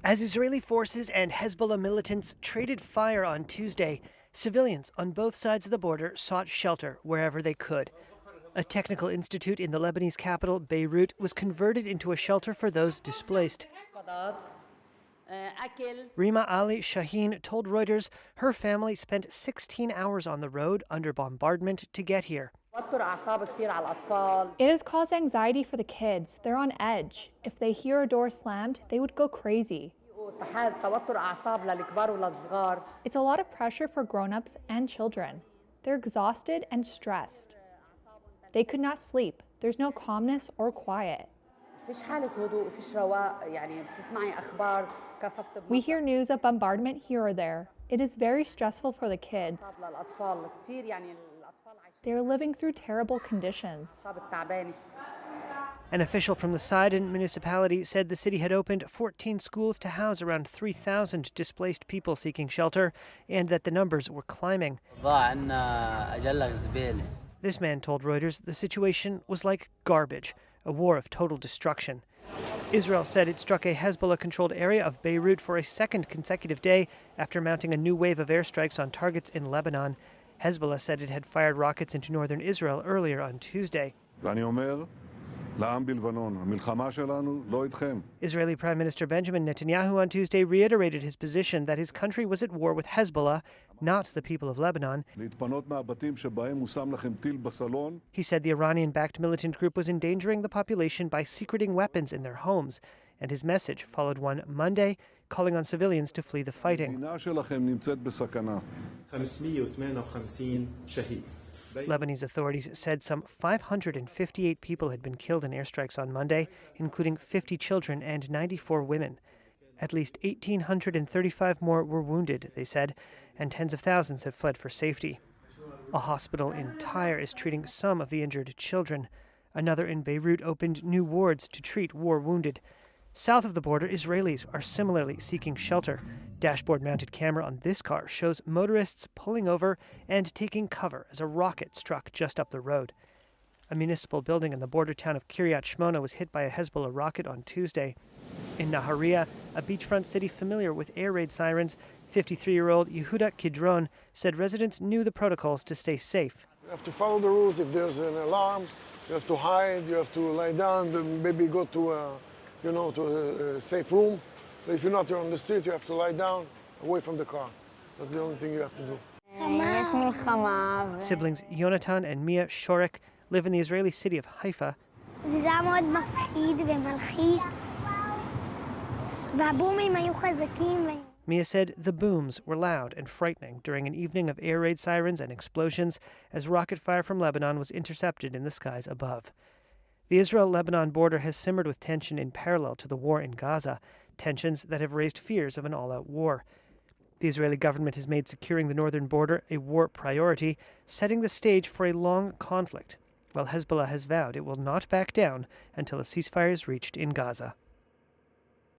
As Israeli forces and Hezbollah militants traded fire on Tuesday, civilians on both sides of the border sought shelter wherever they could. A technical institute in the Lebanese capital, Beirut, was converted into a shelter for those displaced. Rima Ali Shaheen told Reuters her family spent 16 hours on the road under bombardment to get here. It has caused anxiety for the kids. They're on edge. If they hear a door slammed, they would go crazy. It's a lot of pressure for grown-ups and children. They're exhausted and stressed. They could not sleep. There's no calmness or quiet. We hear news of bombardment here or there. It is very stressful for the kids. They're living through terrible conditions. An official from the Sidon municipality said the city had opened 14 schools to house around 3,000 displaced people seeking shelter, and that the numbers were climbing. This man told Reuters the situation was like garbage, a war of total destruction. Israel said it struck a Hezbollah-controlled area of Beirut for a second consecutive day after mounting a new wave of airstrikes on targets in Lebanon. Hezbollah said it had fired rockets into northern Israel earlier on Tuesday. Israeli Prime Minister Benjamin Netanyahu on Tuesday reiterated his position that his country was at war with Hezbollah, not the people of Lebanon. He said the Iranian-backed militant group was endangering the population by secreting weapons in their homes, and his message followed one Monday, calling on civilians to flee the fighting. Lebanese authorities said some 558 people had been killed in airstrikes on Monday, including 50 children and 94 women. At least 1,835 more were wounded, they said, and tens of thousands have fled for safety. A hospital in Tyre is treating some of the injured children. Another in Beirut opened new wards to treat war wounded. South of the border, Israelis are similarly seeking shelter. Dashboard-mounted camera on this car shows motorists pulling over and taking cover as a rocket struck just up the road. A municipal building in the border town of Kiryat Shmona was hit by a Hezbollah rocket on Tuesday. In Nahariya, a beachfront city familiar with air raid sirens, 53-year-old Yehuda Kidron said residents knew the protocols to stay safe. You have to follow the rules. If there's an alarm, you have to hide, you have to lie down, maybe go to a safe room. But if you're not on the street, you have to lie down, away from the car. That's the only thing you have to do. Siblings Yonatan and Mia Shorek live in the Israeli city of Haifa. Mia said the booms were loud and frightening during an evening of air raid sirens and explosions as rocket fire from Lebanon was intercepted in the skies above. The Israel-Lebanon border has simmered with tension in parallel to the war in Gaza, tensions that have raised fears of an all-out war. The Israeli government has made securing the northern border a war priority, setting the stage for a long conflict, while Hezbollah has vowed it will not back down until a ceasefire is reached in Gaza.